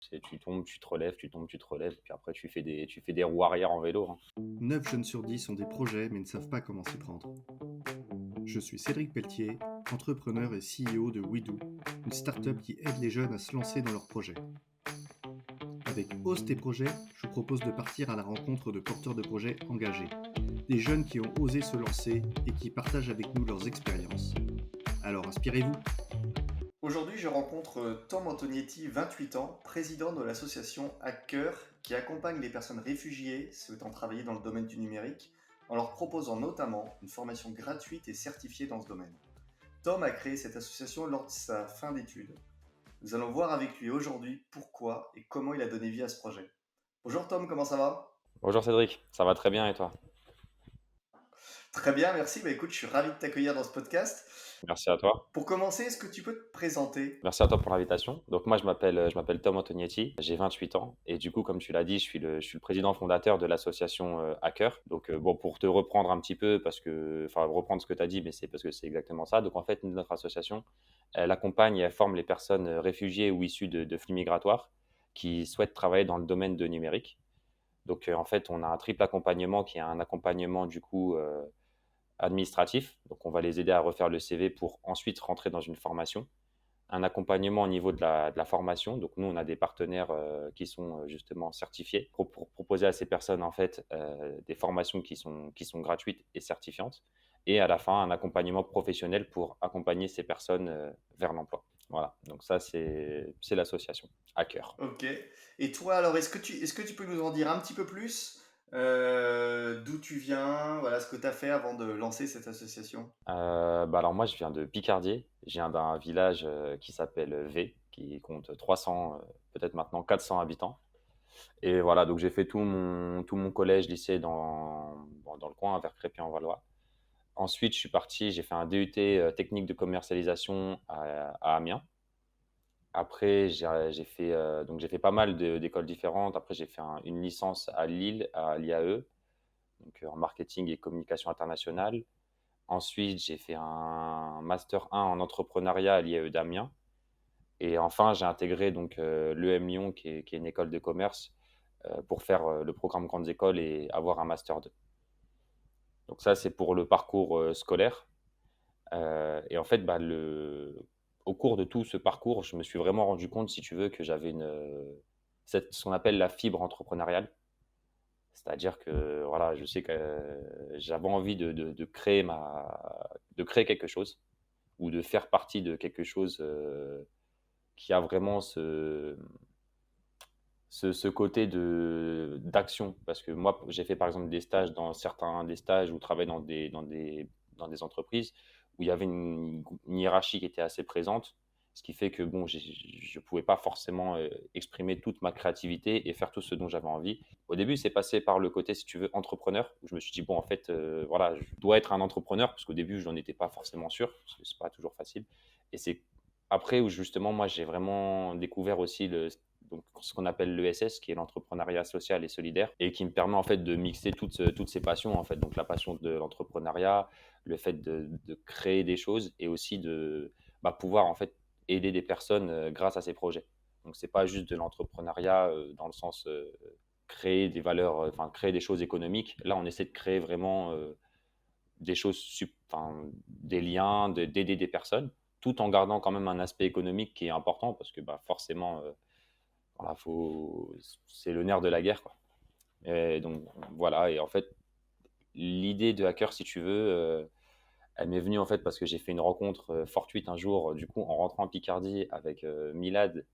Tu tombes, tu te relèves, tu tombes, tu te relèves, puis après tu fais des roues arrière en vélo, hein. 9 jeunes sur 10 ont des projets mais ne savent pas comment s'y prendre. Je suis Cédric Pelletier, entrepreneur et CEO de WeDo, une start-up qui aide les jeunes à se lancer dans leurs projets. Avec Ose tes projets, je vous propose de partir à la rencontre de porteurs de projets engagés, des jeunes qui ont osé se lancer et qui partagent avec nous leurs expériences. Alors inspirez-vous. Aujourd'hui, je rencontre Tom Antonietti, 28 ans, président de l'association Hacker, qui accompagne les personnes réfugiées souhaitant travailler dans le domaine du numérique, en leur proposant notamment une formation gratuite et certifiée dans ce domaine. Tom a créé cette association lors de sa fin d'études. Nous allons voir avec lui aujourd'hui pourquoi et comment il a donné vie à ce projet. Bonjour Tom, comment ça va? Bonjour Cédric, ça va très bien et toi? Très bien, merci. Écoute, je suis ravi de t'accueillir dans ce podcast. Merci à toi. Pour commencer, est-ce que tu peux te présenter? Merci à toi pour l'invitation. Donc moi je m'appelle Tom Antonietti, j'ai 28 ans et du coup comme tu l'as dit, je suis le président fondateur de l'association Hacker. Donc bon pour te reprendre un petit peu parce que enfin reprendre ce que tu as dit mais c'est parce que c'est exactement ça. Donc en fait notre association elle accompagne et elle forme les personnes réfugiées ou issues de flux migratoires qui souhaitent travailler dans le domaine de numérique. Donc en fait, on a un triple accompagnement qui est un accompagnement du coup administratif. Donc on va les aider à refaire le CV pour ensuite rentrer dans une formation, un accompagnement au niveau de la formation. Donc nous, on a des partenaires qui sont justement certifiés pour proposer à ces personnes en fait des formations qui sont gratuites et certifiantes. Et à la fin, un accompagnement professionnel pour accompagner ces personnes vers l'emploi. Voilà, donc ça, c'est l'association Hacker. Ok. Et toi, alors, est-ce que tu peux nous en dire un petit peu plus d'où tu viens, voilà, ce que tu as fait avant de lancer cette association? Bah alors moi, je viens de Picardie. Je viens d'un village qui s'appelle V, qui compte 300, peut-être maintenant 400 habitants. Et voilà, donc j'ai fait tout mon collège, lycée dans le coin, vers Crépy-en-Valois. Ensuite, je suis parti, j'ai fait un DUT technique de commercialisation à Amiens. Après, j'ai fait pas mal d'écoles différentes. Après, j'ai fait une licence à Lille, à l'IAE, donc en marketing et communication internationale. Ensuite, j'ai fait un master 1 en entrepreneuriat à l'IAE d'Amiens. Et enfin, j'ai intégré donc l'EM Lyon, qui est une école de commerce, pour faire le programme grandes écoles et avoir un master 2. Donc ça, c'est pour le parcours scolaire. Et en fait, bah, au cours de tout ce parcours, je me suis vraiment rendu compte, si tu veux, que j'avais ce qu'on appelle la fibre entrepreneuriale. C'est-à-dire que voilà, je sais que j'avais envie de créer quelque chose ou de faire partie de quelque chose qui a vraiment ce côté d'action. Parce que moi, j'ai fait par exemple des stages des stages où je travaille dans des entreprises où il y avait une hiérarchie qui était assez présente. Ce qui fait que bon, je ne pouvais pas forcément exprimer toute ma créativité et faire tout ce dont j'avais envie. Au début, c'est passé par le côté, si tu veux, entrepreneur, où je me suis dit, bon, en fait, voilà, je dois être un entrepreneur, parce qu'au début, je n'en étais pas forcément sûr, parce que c'est pas toujours facile. Et c'est après où justement, moi, j'ai vraiment découvert aussi donc, ce qu'on appelle l'ESS, qui est l'entrepreneuriat social et solidaire, et qui me permet en fait de mixer toutes ces passions, en fait. Donc la passion de l'entrepreneuriat, le fait de créer des choses, et aussi de pouvoir en fait aider des personnes grâce à ces projets. Donc c'est pas juste de l'entrepreneuriat dans le sens créer des valeurs, enfin créer des choses économiques. Là, on essaie de créer vraiment des choses, des liens, d'aider des personnes, tout en gardant quand même un aspect économique qui est important parce que forcément, voilà, c'est le nerf de la guerre, quoi. Et donc voilà, et en fait, l'idée de hacker, si tu veux, elle m'est venue en fait parce que j'ai fait une rencontre fortuite un jour, du coup, en rentrant en Picardie avec Milad,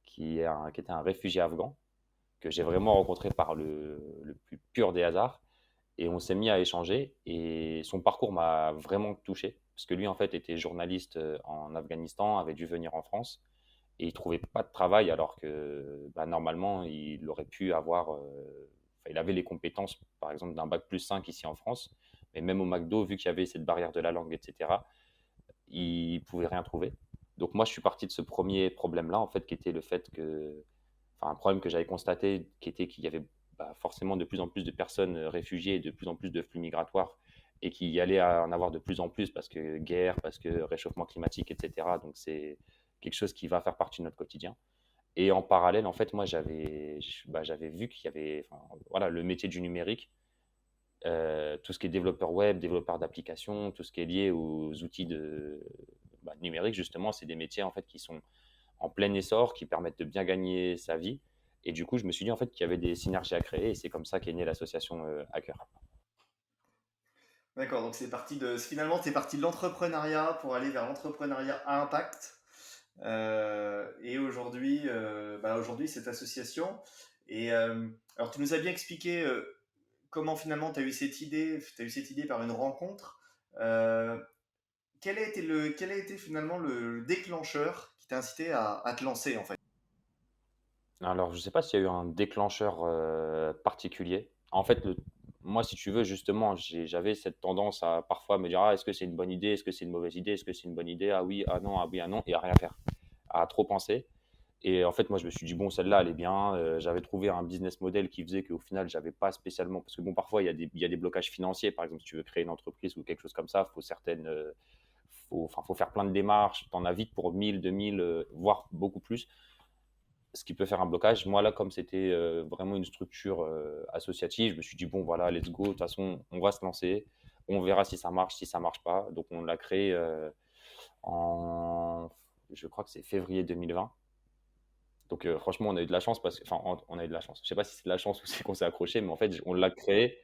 qui était un réfugié afghan, que j'ai vraiment rencontré par le plus pur des hasards. Et on s'est mis à échanger et son parcours m'a vraiment touché parce que lui, en fait, était journaliste en Afghanistan, avait dû venir en France et il trouvait pas de travail alors que normalement, il aurait pu avoir, il avait les compétences, par exemple, d'un bac plus 5 ici en France, mais même au McDo, vu qu'il y avait cette barrière de la langue, etc., il pouvait rien trouver. Donc moi, je suis parti de ce premier problème-là, en fait, qui était le fait que, enfin, un problème que j'avais constaté, qui était qu'il y avait forcément de plus en plus de personnes réfugiées et de plus en plus de flux migratoires et qu'il y allait en avoir de plus en plus parce que guerre, parce que réchauffement climatique, etc. Donc c'est quelque chose qui va faire partie de notre quotidien. Et en parallèle, en fait, moi, j'avais vu qu'il y avait, enfin, voilà, le métier du numérique, tout ce qui est développeur web, développeur d'applications, tout ce qui est lié aux outils numériques, justement, c'est des métiers en fait qui sont en plein essor, qui permettent de bien gagner sa vie. Et du coup, je me suis dit en fait qu'il y avait des synergies à créer, et c'est comme ça qu'est née l'association Hacker. D'accord, donc finalement, tu es parti de l'entrepreneuriat pour aller vers l'entrepreneuriat à impact. Et aujourd'hui, cette association. Et alors, tu nous as bien expliqué comment finalement tu as eu cette idée. Tu as eu cette idée par une rencontre. Euh, quel a été finalement le déclencheur qui t'a incité à te lancer en fait? Alors, je ne sais pas s'il y a eu un déclencheur particulier. En fait, moi, si tu veux, justement, j'avais cette tendance à parfois me dire, ah, est-ce que c'est une bonne idée? Est-ce que c'est une mauvaise idée? Est-ce que c'est une bonne idée? Ah oui, ah non, ah oui, ah non, et à rien faire, à trop penser. Et en fait, moi, je me suis dit, bon, celle-là, elle est bien. J'avais trouvé un business model qui faisait qu'au final, j'avais pas spécialement. Parce que, bon, parfois, il y a des blocages financiers. Par exemple, si tu veux créer une entreprise ou quelque chose comme ça, faut faire plein de démarches. Tu en as vite pour 1000, 2000, voire beaucoup plus. Ce qui peut faire un blocage. Moi, là, comme c'était vraiment une structure associative, je me suis dit, bon, voilà, let's go. De toute façon, on va se lancer. On verra si ça marche, si ça marche pas. Donc, on l'a créé en, je crois que c'est février 2020. Donc franchement, on a eu de la chance parce que, enfin, on a eu de la chance. Je sais pas si c'est de la chance ou c'est qu'on s'est accroché, mais en fait, on l'a créé.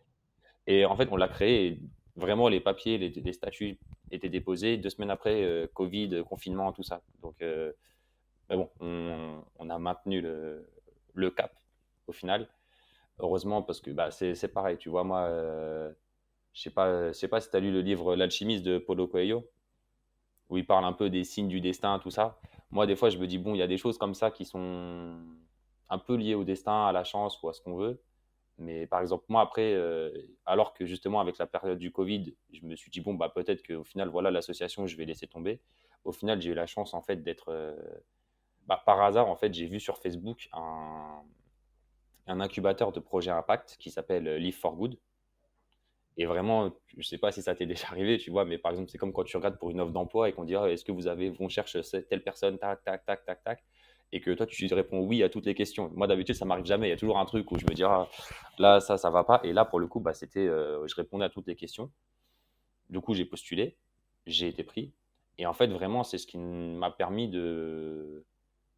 Et en fait, on l'a créé. Et vraiment, les papiers, les statuts étaient déposés. 2 semaines après, Covid, confinement, tout ça. Donc, mais bon, on a maintenu le cap au final. Heureusement, parce que bah, c'est pareil. Tu vois, moi, je sais pas si tu as lu le livre L'Alchimiste de Paulo Coelho, où il parle un peu des signes du destin, tout ça. Moi, des fois, je me dis, bon, il y a des choses comme ça qui sont un peu liées au destin, à la chance ou à ce qu'on veut. Mais par exemple, moi, après, alors que justement, avec la période du Covid, je me suis dit, bon, bah, peut-être qu'au final, voilà, l'association, je vais laisser tomber. Au final, j'ai eu la chance, en fait, d'être. Bah, par hasard, en fait, j'ai vu sur Facebook un incubateur de projets impact qui s'appelle Live for Good. Et vraiment, je sais pas si ça t'est déjà arrivé, tu vois, mais par exemple, c'est comme quand tu regardes pour une offre d'emploi et qu'on dit, ah, est-ce que on cherche telle personne, tac, tac, tac, tac, tac, et que toi, tu réponds oui à toutes les questions. Moi, d'habitude, ça m'arrive jamais. Il y a toujours un truc où je me dis, ah, là, ça va pas. Et là, pour le coup, bah, je répondais à toutes les questions. Du coup, j'ai postulé, j'ai été pris. Et en fait, vraiment, c'est ce qui m'a permis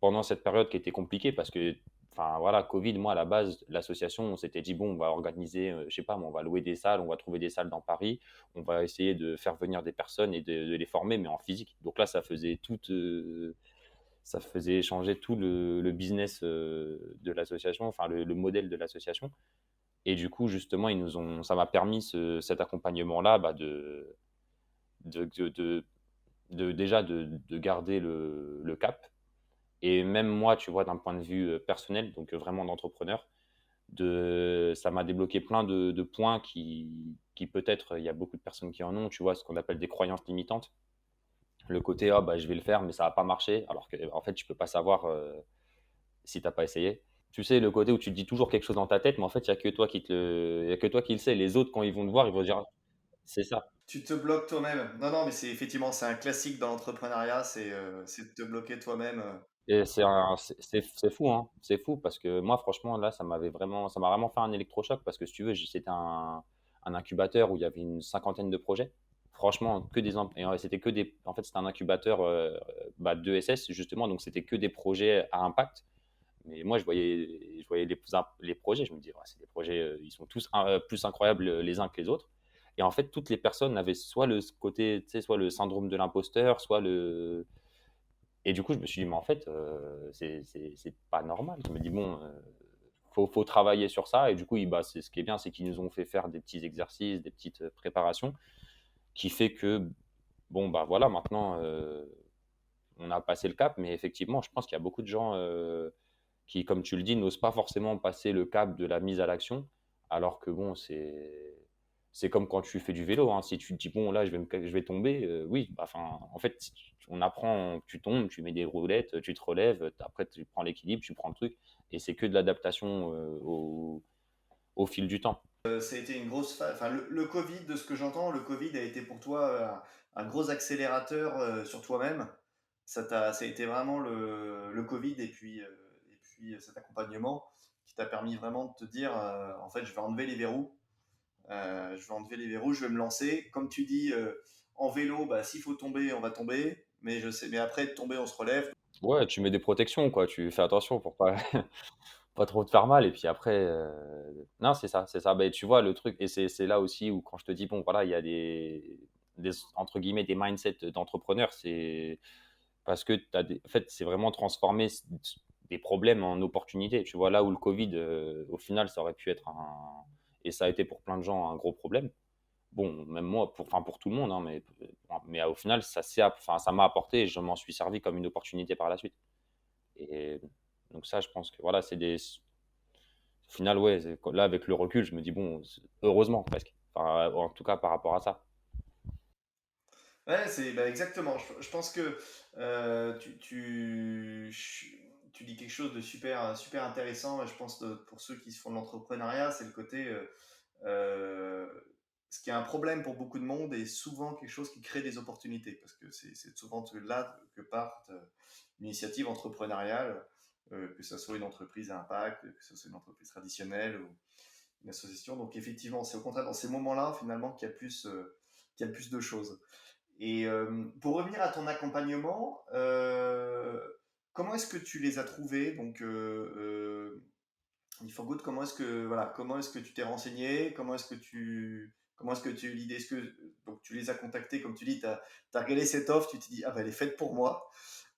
pendant cette période qui était compliquée, parce que, enfin voilà, Covid, moi à la base, l'association, on s'était dit, bon, on va organiser, je sais pas, on va louer des salles, on va trouver des salles dans Paris, on va essayer de faire venir des personnes et de les former, mais en physique. Donc là, ça faisait changer tout le business de l'association, enfin le modèle de l'association. Et du coup, justement, ça m'a permis cet accompagnement-là, bah, de, de, déjà de garder le cap. Et même moi, tu vois, d'un point de vue personnel, donc vraiment d'entrepreneur, ça m'a débloqué plein de points qui peut-être, il y a beaucoup de personnes qui en ont, tu vois, ce qu'on appelle des croyances limitantes. Le côté, ah, bah, je vais le faire, mais ça va pas marcher, alors que en fait, tu peux pas savoir si t'as pas essayé. Tu sais, le côté où tu te dis toujours quelque chose dans ta tête, mais en fait, il y a que toi il y a que toi qui le sais. Les autres, quand ils vont te voir, ils vont dire, c'est ça. Tu te bloques toi-même. Non, non, mais c'est un classique dans l'entrepreneuriat, c'est de te bloquer toi-même. Et c'est fou, hein. C'est fou parce que moi, franchement, là, ça m'a vraiment fait un électrochoc parce que si tu veux, c'était un incubateur où il y avait une cinquantaine de projets. Franchement, c'était en fait, c'était un incubateur bah, d'ESS justement, donc c'était que des projets à impact. Mais moi, je voyais les projets, je me dis, ouais, c'est des projets, ils sont tous plus incroyables les uns que les autres. Et en fait, toutes les personnes avaient soit le côté, tu sais, soit le syndrome de l'imposteur, soit le, et du coup, je me suis dit, mais en fait, c'est pas normal. Je me dis, bon, faut travailler sur ça. Et du coup, bah, ce qui est bien, c'est qu'ils nous ont fait faire des petits exercices, des petites préparations, qui fait que, bon, bah voilà, maintenant, on a passé le cap. Mais effectivement, je pense qu'il y a beaucoup de gens qui, comme tu le dis, n'osent pas forcément passer le cap de la mise à l'action. Alors que, bon, c'est comme quand tu fais du vélo, hein. Si tu te dis, bon, là, je vais tomber, oui, bah, enfin, en fait, on apprend, tu tombes, tu mets des roulettes, tu te relèves, après, tu prends l'équilibre, tu prends le truc, et c'est que de l'adaptation au fil du temps. Ça a été une grosse phase. Enfin, le Covid, de ce que j'entends, le Covid a été pour toi un gros accélérateur sur toi-même. Ça a été vraiment le Covid et puis depuis cet accompagnement qui t'a permis vraiment de te dire, en fait, je vais enlever les verrous, je vais me lancer. Comme tu dis, en vélo, bah, s'il faut tomber, on va tomber, mais je sais, mais après de tomber, on se relève. Ouais, tu mets des protections, quoi. Tu fais attention pour pas pas trop te faire mal et puis après, non, c'est ça, c'est ça. Beh, tu vois, le truc et c'est là aussi où quand je te dis, bon, voilà, il y a des entre guillemets «des mindsets» d'entrepreneurs, c'est parce que tu as des en fait, c'est vraiment transformer des problèmes en opportunités. Tu vois, là où le covid, au final, ça aurait pu être un et ça a été pour plein de gens un gros problème. Bon, même moi, pour tout le monde, hein, mais au final, ça m'a apporté et je m'en suis servi comme une opportunité par la suite et donc ça, je pense que voilà, c'est des au final, ouais, là, avec le recul, je me dis: «Bon, heureusement presque». Enfin, en tout cas par rapport à ça. Ouais, c'est bah, exactement. Je pense que tu dis quelque chose de super intéressant. Et je pense que pour ceux qui se font de l'entrepreneuriat, c'est le côté euh, ce qui est un problème pour beaucoup de monde est souvent quelque chose qui crée des opportunités parce que c'est souvent de là que part l'initiative entrepreneuriale, que ce soit une entreprise à impact, que ce soit une entreprise traditionnelle ou une association. Donc effectivement, c'est au contraire dans ces moments-là finalement qu'il y a le plus de choses. Et pour revenir à ton accompagnement, comment est-ce que tu les as trouvés? Donc, il For Good, comment est-ce que tu t'es renseigné? Comment est-ce que tu as eu l'idée? Donc tu les as contactés, comme tu dis, tu as regardé cette offre, tu t'es dit, ah bah elle est faite pour moi.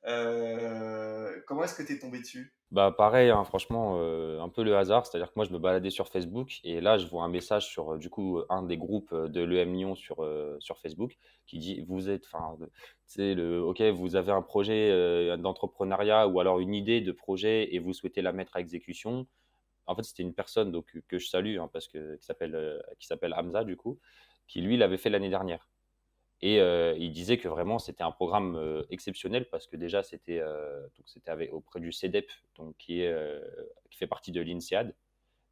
Comment est-ce que tu es tombé dessus? Bah, pareil, hein, franchement, un peu le hasard. C'est-à-dire que moi, je me baladais sur Facebook et là, je vois un message sur, du coup, un des groupes, de l'EM Lyon sur Facebook qui dit: «Vous êtes» enfin, tu sais, «OK, vous avez un projet, d'entrepreneuriat ou alors une idée de projet et vous souhaitez la mettre à exécution». En fait, c'était une personne donc que je salue, hein, parce que qui s'appelle Hamza, du coup, qui lui l'avait fait l'année dernière. Et il disait que vraiment c'était un programme, exceptionnel parce que déjà c'était avec auprès du CEDEP, donc qui fait partie de l'INSEAD,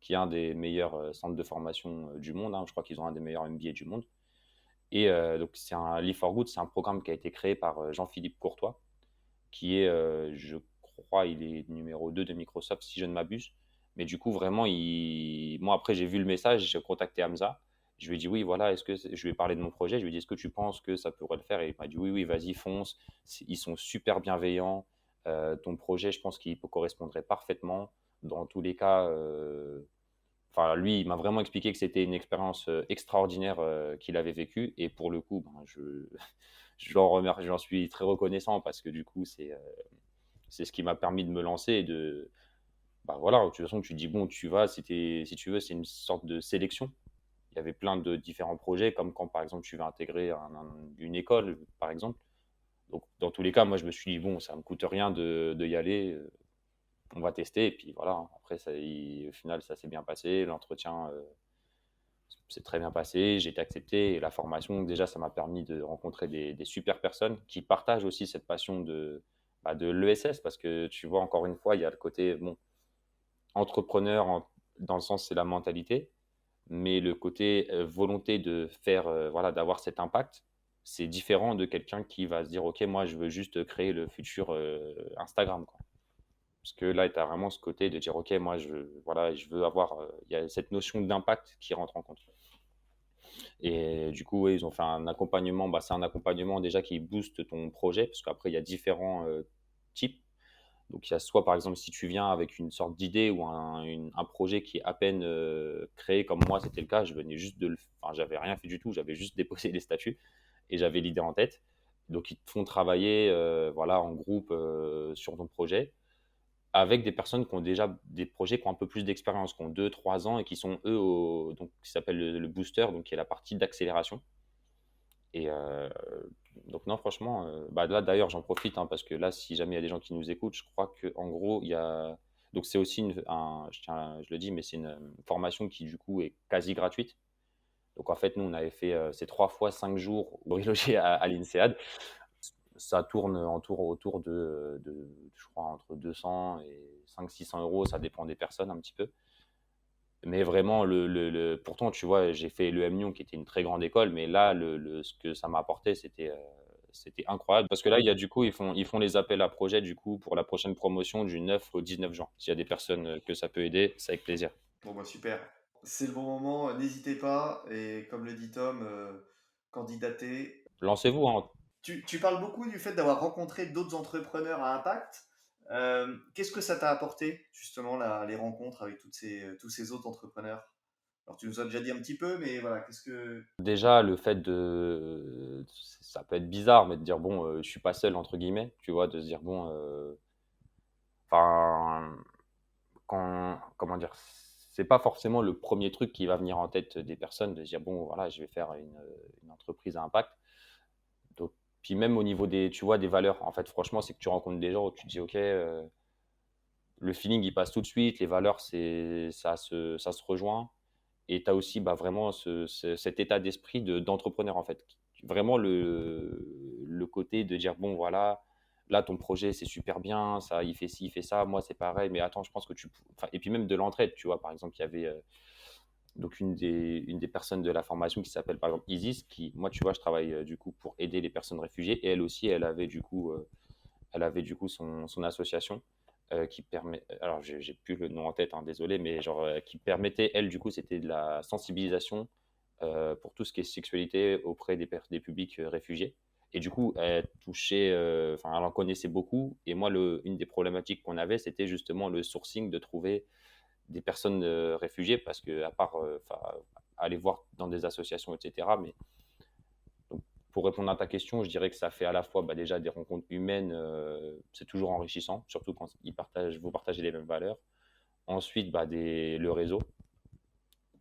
qui est un des meilleurs, centres de formation, du monde, hein. Je crois qu'ils ont un des meilleurs MBA du monde et donc c'est un Live for Good, c'est un programme qui a été créé par, Jean-Philippe Courtois, qui est, je crois, il est numéro 2 de Microsoft si je ne m'abuse. Mais du coup, vraiment, moi après j'ai vu le message, j'ai contacté Hamza. Je lui ai dit: «Oui, voilà, je lui ai parlé de mon projet, je lui ai dit: «Est-ce que tu penses que ça pourrait le faire?» et il m'a dit: «Oui, oui, vas-y, fonce, ils sont super bienveillants, ton projet, je pense qu'il correspondrait parfaitement. Dans tous les cas», enfin lui, il m'a vraiment expliqué que c'était une expérience, extraordinaire, qu'il avait vécue et pour le coup, ben, j'en suis très reconnaissant parce que du coup, c'est ce qui m'a permis de me lancer et bah, voilà, de toute façon, tu dis: «Bon, tu vas», si tu veux, c'est une sorte de sélection. Il y avait plein de différents projets, comme quand, par exemple, tu vas intégrer une école, par exemple. Donc dans tous les cas, moi, je me suis dit: «Bon, ça me coûte rien de y aller, on va tester» et puis voilà, hein. Après au final, ça s'est bien passé. L'entretien, s'est très bien passé. J'ai été accepté et la formation, déjà, ça m'a permis de rencontrer des super personnes qui partagent aussi cette passion de l'ESS parce que tu vois, encore une fois, il y a le côté, bon, entrepreneur dans le sens, c'est la mentalité, mais le côté volonté de faire, voilà, d'avoir cet impact, c'est différent de quelqu'un qui va se dire: «OK, moi, je veux juste créer le futur Instagram», quoi. Parce que là, tu as vraiment ce côté de dire: «OK, moi, voilà, je veux avoir», il y a cette notion d'impact qui rentre en compte. Et du coup, ouais, ils ont fait un accompagnement. Bah, c'est un accompagnement déjà qui booste ton projet, parce qu'après, il y a différents types. Donc, il y a soit, par exemple, si tu viens avec une sorte d'idée ou un projet qui est à peine créé, comme moi, c'était le cas, je venais juste enfin, j'avais rien fait du tout, j'avais juste déposé les statuts et j'avais l'idée en tête. Donc, ils te font travailler voilà, en groupe sur ton projet avec des personnes qui ont déjà des projets qui ont un peu plus d'expérience, qui ont 2 3 ans et qui sont eux donc qui s'appelle le booster, donc qui est la partie d'accélération et donc non franchement, bah, là d'ailleurs j'en profite, hein, parce que là si jamais il y a des gens qui nous écoutent, je crois qu'en gros il y a donc c'est aussi je le dis, mais c'est une formation qui du coup est quasi gratuite. Donc en fait nous on avait fait, c'est 3 fois 5 jours au logé à l'INSEAD. Ça tourne autour de je crois entre 200 et 500 600 €, ça dépend des personnes un petit peu. Mais vraiment pourtant tu vois, j'ai fait l'EM Lyon qui était une très grande école, mais là ce que ça m'a apporté c'était incroyable parce que là, il y a du coup, ils font les appels à projets du coup pour la prochaine promotion du 9 au 19 juin. S'il y a des personnes que ça peut aider, c'est avec plaisir. Bon, bah super. C'est le bon moment, n'hésitez pas. Et comme le dit Tom, candidatez. Lancez-vous, hein. Tu parles beaucoup du fait d'avoir rencontré d'autres entrepreneurs à impact. Qu'est-ce que ça t'a apporté, justement, les rencontres avec tous ces autres entrepreneurs? Alors, tu nous as déjà dit un petit peu, mais voilà, qu'est-ce que... Déjà, le fait ça peut être bizarre, mais de dire bon, je suis pas seul entre guillemets, tu vois, de se dire bon, enfin, comment dire, c'est pas forcément le premier truc qui va venir en tête des personnes, de se dire bon, voilà, je vais faire une entreprise à impact. Donc, puis même au niveau tu vois, des valeurs, en fait, franchement, c'est que tu rencontres des gens où tu te dis ok, le feeling il passe tout de suite, les valeurs, ça se rejoint. Et tu as aussi bah, vraiment cet état d'esprit d'entrepreneur, en fait. Vraiment le côté de dire, bon, voilà, là, ton projet, c'est super bien, ça, il fait ci, il fait ça, moi, c'est pareil, mais attends, je pense que Enfin, et puis même de l'entraide, tu vois, par exemple, il y avait donc une des personnes de la formation qui s'appelle, par exemple, Isis, qui, moi, tu vois, je travaille du coup pour aider les personnes réfugiées, et elle aussi, elle avait du coup son association qui permet, alors j'ai plus le nom en tête, hein, désolé, mais genre qui permettait, elle, du coup, c'était de la sensibilisation pour tout ce qui est sexualité auprès des publics réfugiés. Et du coup, elle touchait, enfin, elle en connaissait beaucoup. Et moi, une des problématiques qu'on avait, c'était justement le sourcing, de trouver des personnes réfugiées, parce que à part, enfin, aller voir dans des associations, etc. Mais donc, pour répondre à ta question, je dirais que ça fait à la fois bah, déjà des rencontres humaines, c'est toujours enrichissant, surtout quand vous partagez les mêmes valeurs. Ensuite, bah, le réseau,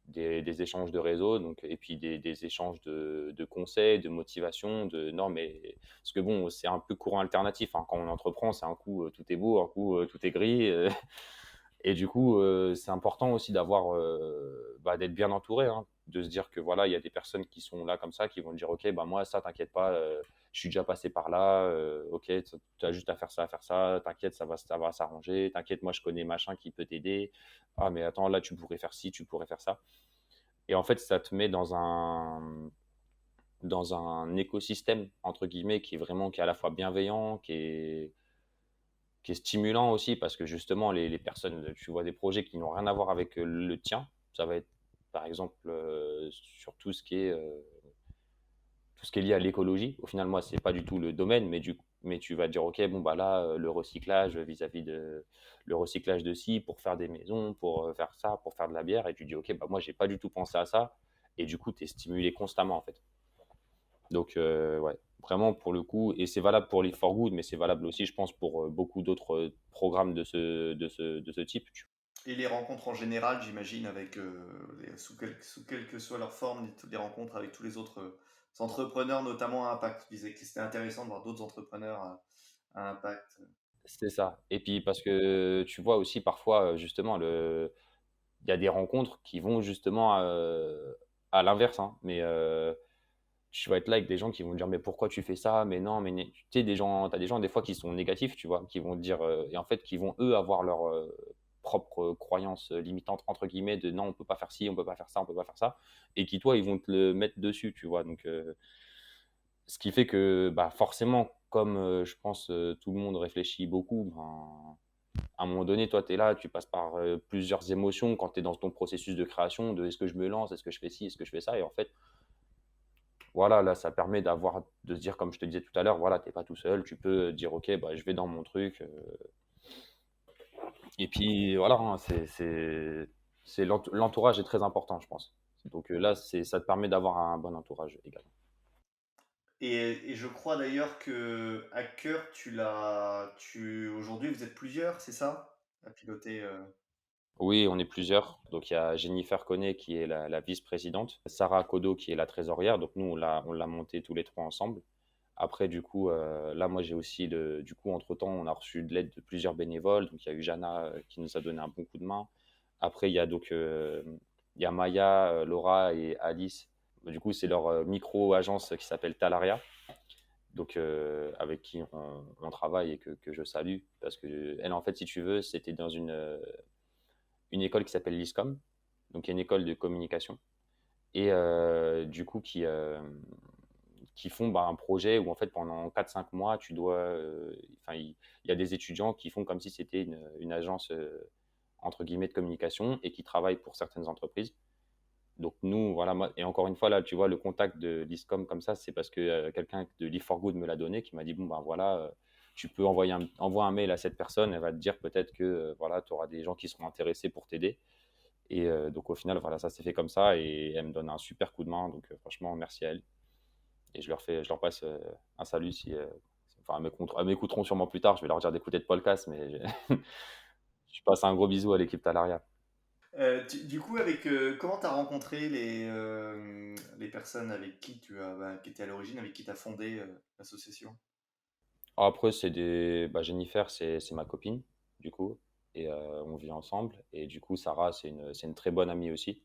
des échanges de réseau, donc, et puis des échanges de conseils, de motivation, non, mais parce que bon, c'est un peu courant alternatif, hein. Quand on entreprend, c'est un coup tout est beau, un coup tout est gris. Et du coup, c'est important aussi bah, d'être bien entouré, hein, de se dire que voilà, il y a des personnes qui sont là comme ça, qui vont te dire, ok, bah moi ça, t'inquiète pas, je suis déjà passé par là, ok, tu as juste à faire ça, t'inquiète, ça va s'arranger, t'inquiète, moi je connais machin qui peut t'aider. Ah mais attends, là tu pourrais faire ci, tu pourrais faire ça. Et en fait, ça te met dans un écosystème entre guillemets qui est à la fois bienveillant, qui est stimulant aussi, parce que justement, les personnes, tu vois des projets qui n'ont rien à voir avec le tien. Ça va être, par exemple, sur tout ce qui est lié à l'écologie. Au final, moi, c'est pas du tout le domaine, mais tu vas dire, OK, bon, bah là, le recyclage vis-à-vis le recyclage de scie pour faire des maisons, pour faire ça, pour faire de la bière. Et tu dis, OK, bah moi, j'ai pas du tout pensé à ça. Et du coup, tu es stimulé constamment, en fait. Donc, ouais, vraiment pour le coup, et c'est valable pour Live for Good, mais c'est valable aussi, je pense, pour beaucoup d'autres programmes de ce type. Et les rencontres en général, j'imagine, avec, sous quelle que soit leur forme, les rencontres avec tous les autres entrepreneurs, notamment à impact. Tu disais que c'était intéressant de voir d'autres entrepreneurs à impact. C'est ça. Et puis parce que tu vois aussi parfois, justement, il y a des rencontres qui vont justement à l'inverse, hein, mais tu vas être là avec des gens qui vont te dire mais pourquoi tu fais ça? Mais non, mais tu sais, t'as des gens des fois qui sont négatifs, tu vois, qui vont te dire et en fait qui vont eux avoir leur propre croyance limitante entre guillemets de non, on peut pas faire ci, on peut pas faire ça, on peut pas faire ça, et qui toi ils vont te le mettre dessus, tu vois. Donc ce qui fait que bah forcément, comme je pense tout le monde réfléchit beaucoup, ben, à un moment donné, toi, tu es là, tu passes par plusieurs émotions quand tu es dans ton processus de création, de est-ce que je me lance, est-ce que je fais ci, est-ce que je fais ça, et en fait, voilà, là, ça permet de se dire, comme je te disais tout à l'heure, voilà, t'es pas tout seul, tu peux dire, ok, bah, je vais dans mon truc. Et puis, voilà, hein, l'entourage est très important, je pense. Donc là, ça te permet d'avoir un bon entourage également. Et je crois d'ailleurs que Hacker, aujourd'hui, vous êtes plusieurs, c'est ça? À piloter. Oui, on est plusieurs. Donc, il y a Jennifer Connet qui est la vice-présidente, Sarah Kodo qui est la trésorière. Donc, nous, on l'a monté tous les trois ensemble. Après, du coup, là, moi, j'ai aussi, du coup, entre-temps, on a reçu de l'aide de plusieurs bénévoles. Donc, il y a eu Jana qui nous a donné un bon coup de main. Après, il y a Maya, Laura et Alice. Du coup, c'est leur micro-agence qui s'appelle Talaria. Donc, avec qui on travaille et que je salue. Parce que elle, en fait, si tu veux, c'était dans une école qui s'appelle l'ISCOM. Donc, il y a une école de communication. Et du coup, qui font un projet où en fait pendant 4-5 mois, tu dois, enfin, il y a des étudiants qui font comme si c'était une agence entre guillemets de communication et qui travaillent pour certaines entreprises. Donc nous, voilà, moi, et encore une fois, là, tu vois, le contact de l'ISCOM comme ça, c'est parce que quelqu'un de Live4Good me l'a donné, qui m'a dit, bon, ben voilà, tu peux envoie un mail à cette personne, elle va te dire peut-être que voilà, tu auras des gens qui seront intéressés pour t'aider. Et donc au final, voilà, ça s'est fait comme ça et elle me donne un super coup de main. Donc franchement, merci à elle. Et je leur passe un salut si, enfin, elles m'écouteront sûrement plus tard. Je vais leur dire d'écouter le podcast, mais je passe un gros bisou à l'équipe Talaria. Du coup, comment tu as rencontré les personnes avec qui qui étaient à l'origine, avec qui tu as fondé l'association? Après, Jennifer, c'est ma copine, du coup, et on vit ensemble. Et du coup, Sarah, c'est une très bonne amie aussi.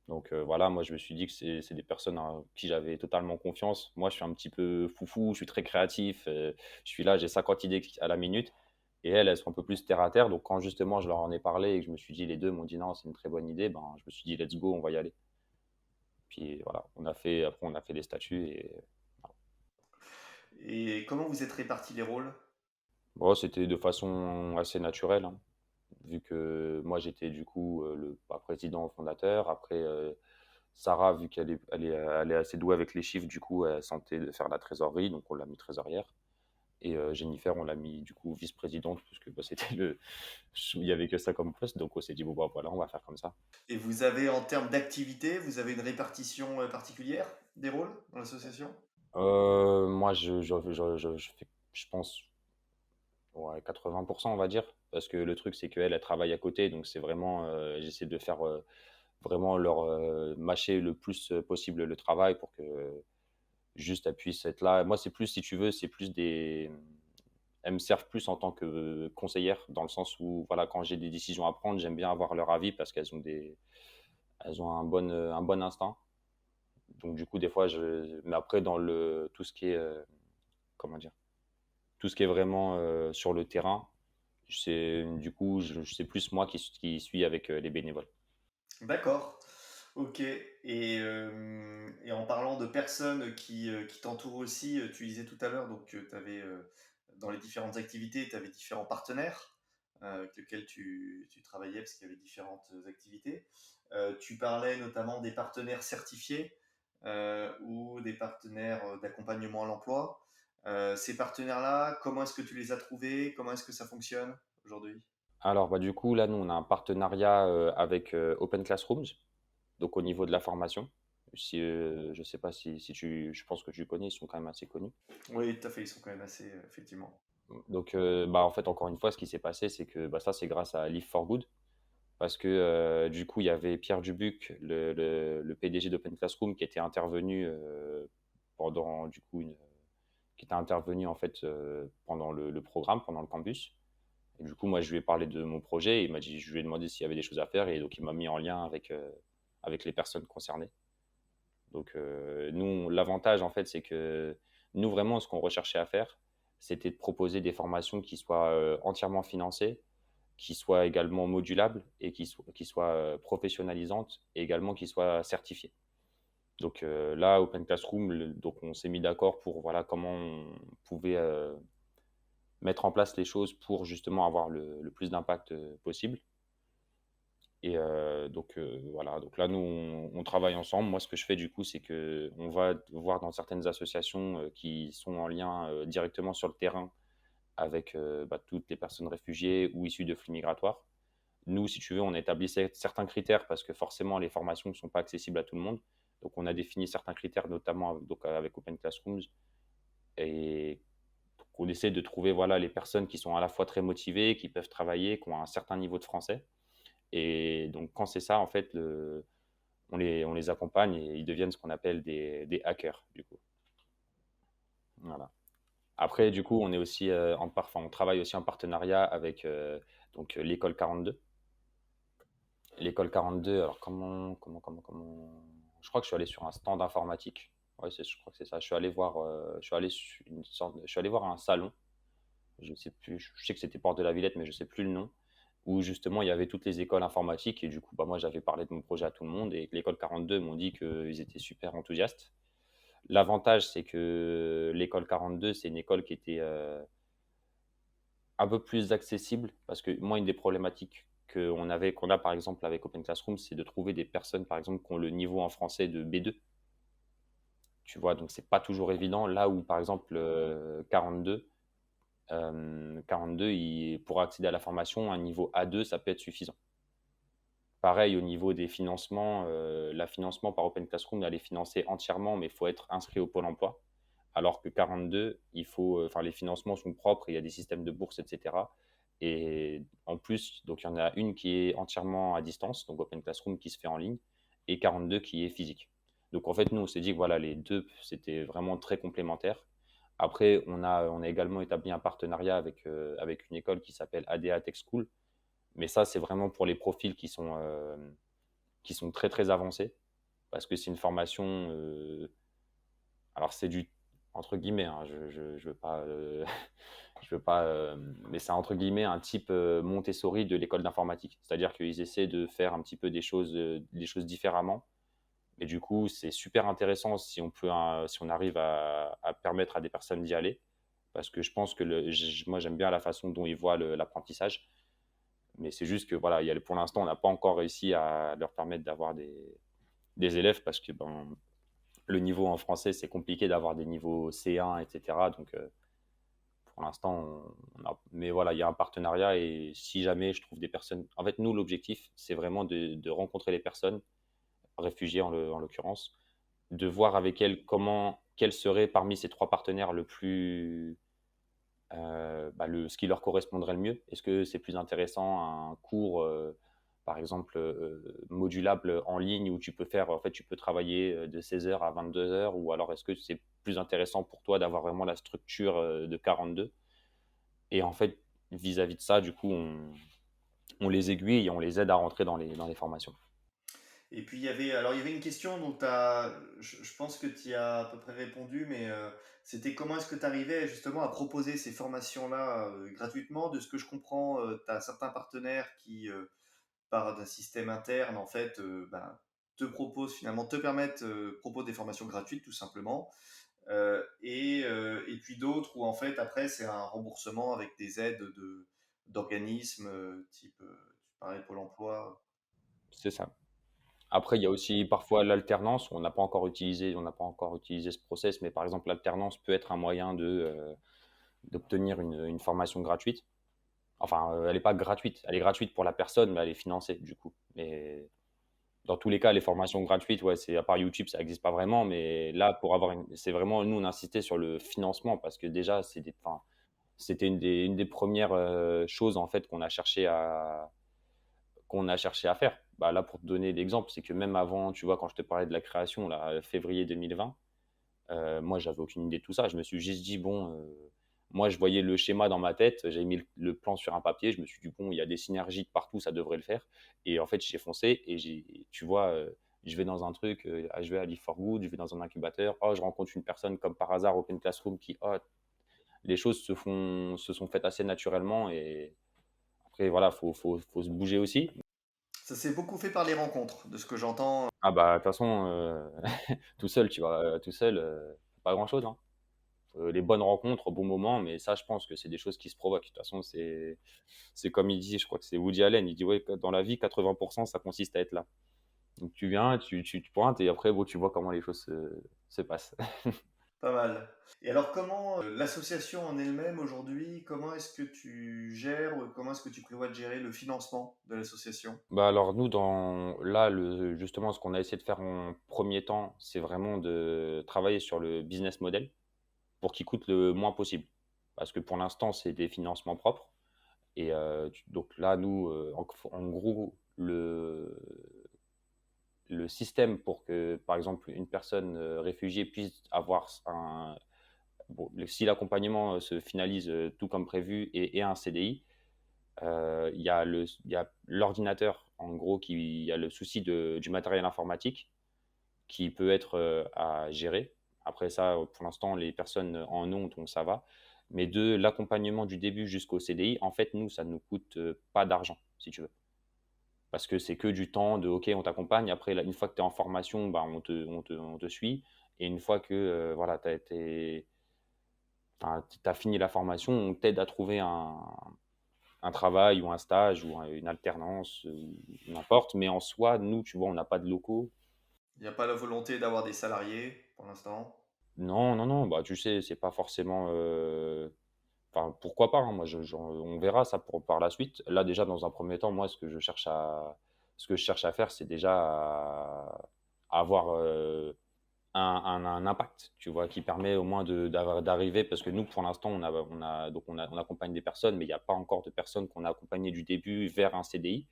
Donc voilà, moi, je me suis dit que c'est des personnes en qui j'avais totalement confiance. Moi, je suis un petit peu foufou, je suis très créatif. Je suis là, j'ai 50 idées à la minute. Et elles sont un peu plus terre à terre. Donc quand justement, je leur en ai parlé et que je me suis dit, les deux m'ont dit non, c'est une très bonne idée, ben, je me suis dit, let's go, on va y aller. Puis voilà, après, on a fait les statuts et Et comment vous êtes répartis les rôles? bon, c'était de façon assez naturelle, hein. Vu que moi j'étais du coup président fondateur. Après, Sarah, vu elle est assez douée avec les chiffres, du coup, elle sentait de faire la trésorerie, donc on l'a mis trésorière. Et Jennifer, on l'a mis du coup vice-présidente, puisque il n'y avait que ça comme poste, donc on s'est dit, bon, bah voilà, on va faire comme ça. Et vous avez, en termes d'activité, vous avez une répartition particulière des rôles dans l'association? Moi, je fais, je pense, ouais, 80%, on va dire, parce que le truc, c'est qu'elle, elle travaille à côté, donc c'est vraiment, j'essaie de faire vraiment leur mâcher le plus possible le travail pour que juste elles puissent être là. Moi, c'est plus, si tu veux, c'est plus des. Elles me servent plus en tant que conseillère, dans le sens où, voilà, quand j'ai des décisions à prendre, j'aime bien avoir leur avis parce elles ont un bon instinct. Donc, du coup, des fois, mais après, dans tout ce qui est, comment dire, tout ce qui est vraiment sur le terrain, du coup, c'est plus moi qui suis avec les bénévoles. D'accord. Ok. Et en parlant de personnes qui t'entourent aussi, tu disais tout à l'heure, donc tu avais dans les différentes activités, tu avais différents partenaires avec lesquels tu travaillais parce qu'il y avait différentes activités. Tu parlais notamment des partenaires certifiés ou des partenaires d'accompagnement à l'emploi. Ces partenaires-là, comment est-ce que tu les as trouvés? Comment est-ce que ça fonctionne aujourd'hui? Alors, du coup, là, nous, on a un partenariat avec Open Classrooms, donc au niveau de la formation. Je sais pas je pense que tu connais, ils sont quand même assez connus. Oui, tout à fait, ils sont quand même assez, effectivement. Donc, en fait, encore une fois, ce qui s'est passé, c'est que ça, c'est grâce à Live for Good, parce que du coup, il y avait Pierre Dubuc, le PDG d'Open Classroom, qui était intervenu pendant du coup qui était intervenu en fait pendant le programme, pendant le campus. Et du coup, moi, je lui ai parlé de mon projet et je lui ai demandé s'il y avait des choses à faire et donc il m'a mis en lien avec les personnes concernées. Donc, nous, l'avantage, en fait, c'est que nous, vraiment, ce qu'on recherchait à faire, c'était de proposer des formations qui soient entièrement financées, qui soient également modulables et qui soient professionnalisantes et également qui soient certifiées. Donc là, Open Classroom, donc on s'est mis d'accord pour voilà, comment on pouvait mettre en place les choses pour justement avoir le plus d'impact possible. Et voilà, donc là, nous, on travaille ensemble. Moi, ce que je fais du coup, c'est qu'on va voir dans certaines associations qui sont en lien directement sur le terrain avec toutes les personnes réfugiées ou issues de flux migratoires. Nous, si tu veux, on a établi certains critères parce que forcément, les formations ne sont pas accessibles à tout le monde. Donc, on a défini certains critères, notamment donc, avec Open Classrooms. Et on essaie de trouver voilà, les personnes qui sont à la fois très motivées, qui peuvent travailler, qui ont un certain niveau de français. Et donc, quand c'est ça, en fait, on les accompagne et ils deviennent ce qu'on appelle des hackers, du coup. Voilà. Après, du coup, on est aussi on travaille aussi en partenariat avec donc l'école 42. L'école 42, alors je crois que je suis allé sur un stand informatique. Ouais, je crois que c'est ça. Je suis allé voir un salon. Je sais plus, je sais que c'était Porte de la Villette, mais je sais plus le nom. Où justement il y avait toutes les écoles informatiques et du coup, moi j'avais parlé de mon projet à tout le monde et l'école 42 m'ont dit qu'ils étaient super enthousiastes. L'avantage, c'est que l'école 42, c'est une école qui était, un peu plus accessible parce que moi, une des problématiques qu'on a par exemple avec Open Classroom, c'est de trouver des personnes, par exemple, qui ont le niveau en français de B2, tu vois? Donc c'est pas toujours évident. Là où, par exemple, 42, 42, il pour accéder à la formation, un niveau A2, ça peut être suffisant. Pareil au niveau des financements, la financement par Open Classroom, elle est financée entièrement, mais il faut être inscrit au Pôle emploi. Alors que 42, il faut, enfin les financements sont propres, il y a des systèmes de bourse et cetera et en plus, donc il y en a une qui est entièrement à distance, donc Open Classroom qui se fait en ligne et 42 qui est physique. Donc en fait, nous, on s'est dit que voilà, les 2 c'était vraiment très complémentaire. Après, on a également établi un partenariat avec une école qui s'appelle ADA Tech School, mais ça, c'est vraiment pour les profils qui sont très, très avancés parce que c'est une formation, alors c'est du entre guillemets, hein, je veux pas, je veux pas, mais c'est entre guillemets un type, Montessori de l'école d'informatique. C'est-à-dire qu'ils essaient de faire un petit peu des choses différemment et du coup, c'est super intéressant si on arrive à permettre à des personnes d'y aller parce que je pense que moi, j'aime bien la façon dont ils voient l'apprentissage, mais c'est juste que voilà, pour l'instant, on n'a pas encore réussi à leur permettre d'avoir des élèves parce que, ben, le niveau en français, c'est compliqué d'avoir des niveaux C1, etc. Donc, pour l'instant, mais voilà, il y a un partenariat et si jamais je trouve des personnes. En fait, nous, l'objectif, c'est vraiment de rencontrer les personnes, réfugiées en l'occurrence, de voir avec elles quel serait parmi ces trois partenaires le plus, bah, ce qui leur correspondrait le mieux. Est-ce que c'est plus intéressant un cours, par exemple, modulable en ligne où tu peux faire, en fait, tu peux travailler de 16 heures à 22 heures, ou alors est-ce que c'est plus intéressant pour toi d'avoir vraiment la structure de 42? Et en fait, vis-à-vis de ça, du coup, on les aiguille et on les aide à rentrer dans les formations. Et puis il y avait une question dont je pense que tu y as à peu près répondu, mais c'était comment est-ce que tu arrivais justement à proposer ces formations-là gratuitement? De ce que je comprends, tu as certains partenaires qui, par d'un système interne, en fait, ben, te proposent finalement, te permettent, proposent des formations gratuites tout simplement. Et puis d'autres où en fait après c'est un remboursement avec des aides d'organismes type, tu parlais de Pôle emploi. C'est ça. Après, il y a aussi parfois l'alternance. On n'a pas encore utilisé ce process, mais par exemple, l'alternance peut être un moyen d'obtenir une formation gratuite. Enfin, elle n'est pas gratuite. Elle est gratuite pour la personne, mais elle est financée du coup. Mais dans tous les cas, les formations gratuites, ouais, c'est à part YouTube, ça n'existe pas vraiment. Mais là, c'est vraiment, nous, on insistait sur le financement parce que déjà, enfin, c'était une des premières choses en fait qu'on a cherché à faire. Bah, là, pour te donner l'exemple, c'est que même avant, tu vois, quand je te parlais de la création, là, février 2020, moi, j'avais aucune idée de tout ça. Je me suis juste dit, bon, moi, je voyais le schéma dans ma tête, j'avais mis le plan sur un papier, je me suis dit, bon, il y a des synergies de partout, ça devrait le faire. Et en fait, j'ai foncé et tu vois, je vais dans un truc, je vais à Live for Good, je vais dans un incubateur, oh, je rencontre une personne comme par hasard, Open Classroom, oh, les choses se sont faites assez naturellement et après, voilà, faut se bouger aussi. Ça s'est beaucoup fait par les rencontres, de ce que j'entends. Ah bah, de toute façon, tout seul, tu vois, tout seul, pas grand-chose, hein. Les bonnes rencontres au bon moment, mais ça, je pense que c'est des choses qui se provoquent. De toute façon, c'est comme il dit, je crois que c'est Woody Allen, il dit: «Ouais, dans la vie, 80 ça consiste à être là». Donc tu viens, tu te pointes et après, bon, tu vois comment les choses se passent. Pas mal. Et alors comment l'association en elle-même aujourd'hui, comment est-ce que tu gères, comment est-ce que tu prévois de gérer le financement de l'association? Bah, alors nous, là, justement, ce qu'on a essayé de faire en premier temps, c'est vraiment de travailler sur le business model pour qu'il coûte le moins possible. Parce que pour l'instant, c'est des financements propres. Et donc là, nous, en gros, le système pour que, par exemple, une personne réfugiée puisse avoir bon, si l'accompagnement se finalise tout comme prévu et un CDI, il y a l'ordinateur, en gros, il y a le souci du matériel informatique qui peut être à gérer. Après ça, pour l'instant, les personnes en ont, donc ça va. Mais de l'accompagnement du début jusqu'au CDI, en fait, nous, ça ne nous coûte pas d'argent, si tu veux. Parce que c'est que du temps de OK, on t'accompagne. Après, une fois que tu es en formation, bah, on te suit. Et une fois que voilà, tu as fini la formation, on t'aide à trouver un travail ou un stage ou une alternance, ou n'importe. Mais en soi, nous, tu vois, on n'a pas de locaux. Il n'y a pas la volonté d'avoir des salariés pour l'instant. Non, non, non, bah, tu sais, c'est pas forcément. Enfin, pourquoi pas, hein, moi, on verra ça par la suite. Là, déjà, dans un premier temps, moi, ce que je cherche à faire, c'est déjà à avoir un impact, tu vois, qui permet au moins d'arriver, parce que nous, pour l'instant, donc on accompagne des personnes, mais il n'y a pas encore de personnes qu'on a accompagnées du début vers un CDI.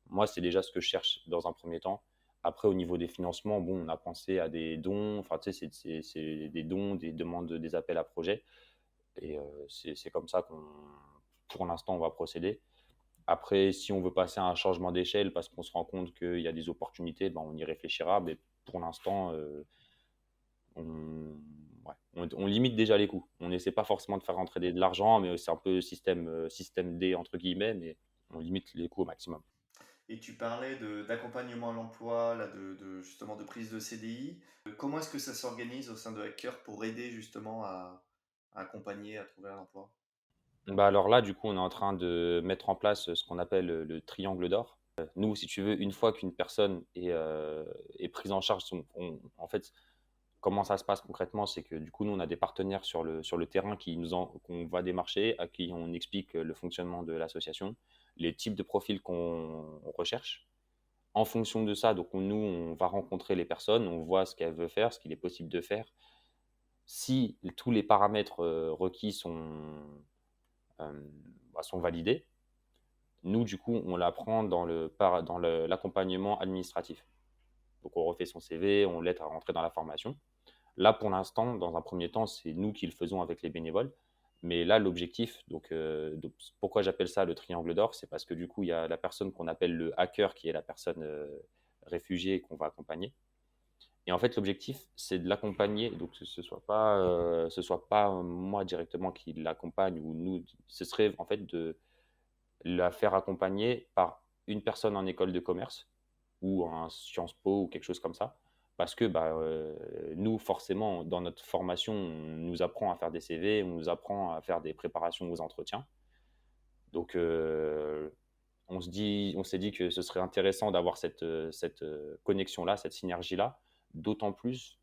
Moi, c'est déjà ce que je cherche dans un premier temps. Après, au niveau des financements, bon, on a pensé à des dons, enfin, tu sais, c'est des dons, des demandes, des appels à projets. Et c'est comme ça pour l'instant, on va procéder. Après, si on veut passer à un changement d'échelle parce qu'on se rend compte qu'il y a des opportunités, ben, on y réfléchira. Mais pour l'instant, on, ouais, on limite déjà les coûts. On n'essaie pas forcément de faire rentrer de l'argent, mais c'est un peu système D, entre guillemets, mais on limite les coûts au maximum. Et tu parlais d'accompagnement à l'emploi, là, justement de prise de CDI. Comment est-ce que ça s'organise au sein de Hacker pour aider justement à accompagner, à trouver un emploi? Bah alors là, du coup, on est en train de mettre en place ce qu'on appelle le triangle d'or. Nous, si tu veux, une fois qu'une personne est prise en charge, en fait, comment ça se passe concrètement, c'est que du coup, nous, on a des partenaires sur le terrain qu'on va démarcher, à qui on explique le fonctionnement de l'association, les types de profils qu'on recherche. En fonction de ça, donc nous, on va rencontrer les personnes, on voit ce qu'elles veulent faire, ce qu'il est possible de faire. Si tous les paramètres requis euh, sont validés, nous, du coup, on la prend dans l'accompagnement administratif. Donc, on refait son CV, on l'aide à rentrer dans la formation. Là, pour l'instant, dans un premier temps, c'est nous qui le faisons avec les bénévoles. Mais là, l'objectif, donc pourquoi j'appelle ça le triangle d'or, c'est parce que du coup, il y a la personne qu'on appelle le hacker, qui est la personne réfugiée qu'on va accompagner. Et en fait, l'objectif, c'est de l'accompagner, donc que ce soit pas moi directement qui l'accompagne ou nous, ce serait en fait de la faire accompagner par une personne en école de commerce ou un Sciences Po ou quelque chose comme ça. Parce que nous, forcément, dans notre formation, on nous apprend à faire des CV, on nous apprend à faire des préparations aux entretiens. Donc, on s'est dit que ce serait intéressant d'avoir cette connexion-là, cette synergie-là, d'autant plus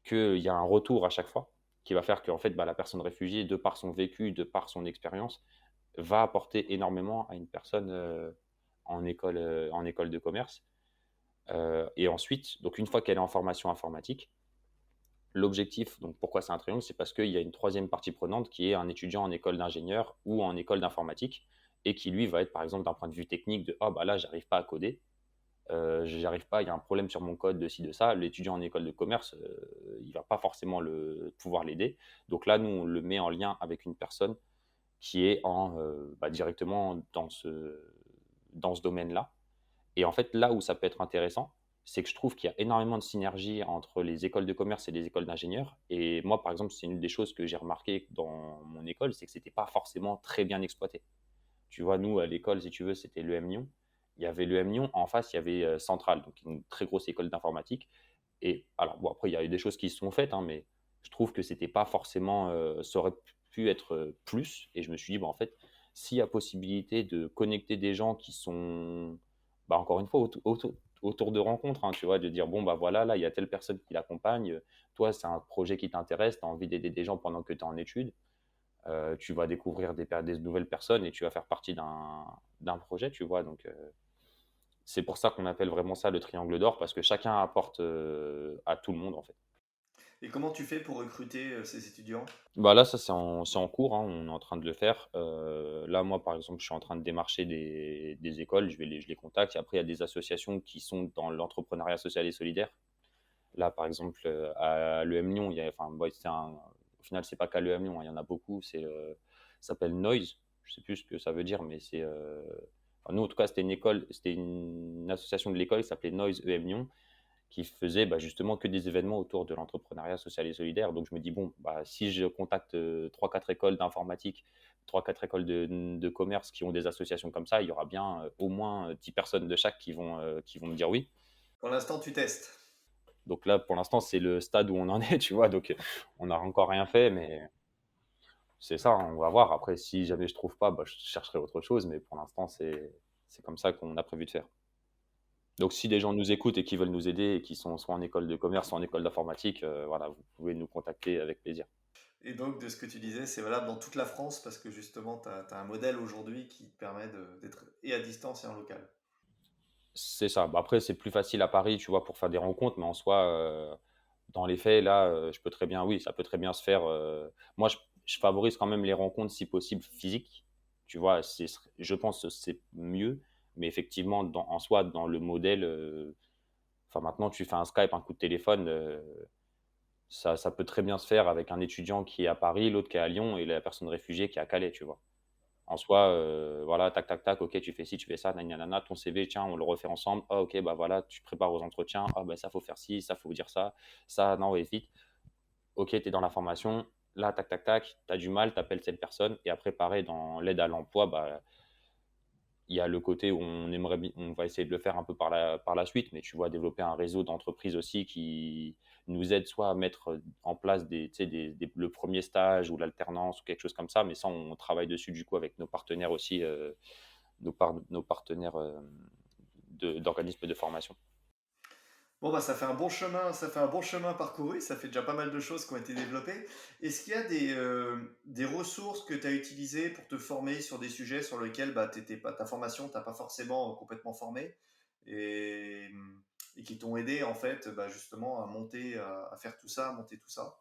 qu'il y a un retour à chaque fois qui va faire que en fait, la personne réfugiée, de par son vécu, de par son expérience, va apporter énormément à une personne en école de commerce. Et ensuite, donc une fois qu'elle est en formation informatique, l'objectif, donc pourquoi c'est un triangle, c'est parce qu'il y a une troisième partie prenante qui est un étudiant en école d'ingénieur ou en école d'informatique et qui lui va être par exemple d'un point de vue technique de ah bah là j'arrive pas à coder, j'arrive pas, il y a un problème sur mon code de ci de ça. L'étudiant en école de commerce, il va pas forcément pouvoir l'aider. Donc là, nous on le met en lien avec une personne qui est directement dans ce domaine-là. Et en fait, là où ça peut être intéressant, c'est que je trouve qu'il y a énormément de synergie entre les écoles de commerce et les écoles d'ingénieurs. Et moi, par exemple, c'est une des choses que j'ai remarqué dans mon école, c'est que c'était pas forcément très bien exploité. Tu vois, nous, à l'école, si tu veux, c'était l'EM Lyon. Il y avait l'EM Lyon, en face, il y avait Centrale, donc une très grosse école d'informatique. Et alors, bon, après, il y a eu des choses qui se sont faites, hein, mais je trouve que c'était pas forcément, ça aurait pu être plus. Et je me suis dit, en fait, s'il y a possibilité de connecter des gens qui sont, encore une fois, autour de rencontres, hein, tu vois, de dire, bon, voilà, là, il y a telle personne qui l'accompagne, toi, c'est un projet qui t'intéresse, tu as envie d'aider des gens pendant que tu es en études, tu vas découvrir des nouvelles personnes et tu vas faire partie d'un projet, tu vois. Donc, c'est pour ça qu'on appelle vraiment ça le triangle d'or, parce que chacun apporte à tout le monde, en fait. Et comment tu fais pour recruter ces étudiants? Là, ça, c'est en cours, hein, on est en train de le faire. Là, moi, par exemple, je suis en train de démarcher des écoles, je les contacte. Et après, il y a des associations qui sont dans l'entrepreneuriat social et solidaire. Là, par exemple, à l'EM Lyon, au final, c'est pas qu'à l'EM Lyon, hein, il y en a beaucoup. Ça s'appelle Noise. Je sais plus ce que ça veut dire, mais nous, en tout cas, c'était une association de l'école qui s'appelait Noise EM Lyon, qui faisait justement que des événements autour de l'entrepreneuriat social et solidaire. Donc, je me dis, bon, si je contacte 3-4 écoles d'informatique, 3-4 écoles de commerce qui ont des associations comme ça, il y aura bien au moins 10 personnes de chaque qui vont me dire oui. Pour l'instant, tu testes. Donc là, pour l'instant, c'est le stade où on en est, tu vois. Donc, on n'a encore rien fait, mais c'est ça, on va voir. Après, si jamais je trouve pas, bah, je chercherai autre chose, mais pour l'instant, c'est comme ça qu'on a prévu de faire. Donc, si des gens nous écoutent et qui veulent nous aider et qui sont soit en école de commerce, soit en école d'informatique, voilà, vous pouvez nous contacter avec plaisir. Et donc, de ce que tu disais, c'est valable dans toute la France parce que justement, tu as un modèle aujourd'hui qui te permet d'être et à distance et en local. C'est ça. Bah, après, c'est plus facile à Paris, tu vois, pour faire des rencontres, mais en soi, dans les faits, là, je peux très bien, oui, ça peut très bien se faire. Moi, je favorise quand même les rencontres, si possible, physiques. Tu vois, je pense que c'est mieux, mais effectivement, en soi, dans le modèle, enfin, maintenant, tu fais un Skype, un coup de téléphone, ça peut très bien se faire avec un étudiant qui est à Paris, l'autre qui est à Lyon et la personne réfugiée qui est à Calais, tu vois. En soi, voilà, tac, tac, tac, OK, tu fais ci, tu fais ça, na na ton CV, tiens, on le refait ensemble. Ah OK, bah, voilà, tu te prépares aux entretiens. Ah bah, ça, faut faire ci, ça, faut dire ça. Ça, non, ouais, vite. OK, tu es dans la formation. Là, tac, tac, tac, tu as du mal, tu appelles cette personne et après pareil dans l'aide à l'emploi, bah, il y a le côté où on va essayer de le faire un peu par la suite, mais tu vois, développer un réseau d'entreprises aussi qui nous aide soit à mettre en place tu sais, le premier stage ou l'alternance ou quelque chose comme ça, mais ça, on travaille dessus du coup avec nos partenaires aussi, nos partenaires d'organismes de formation. Bon, bah, ça fait un bon chemin parcouru, ça fait déjà pas mal de choses qui ont été développées. Est-ce qu'il y a des ressources que tu as utilisées pour te former sur des sujets sur lesquels bah, ta formation t'as pas forcément complètement formé et, et qui t'ont aidé en fait bah, justement à faire tout ça, à monter tout ça?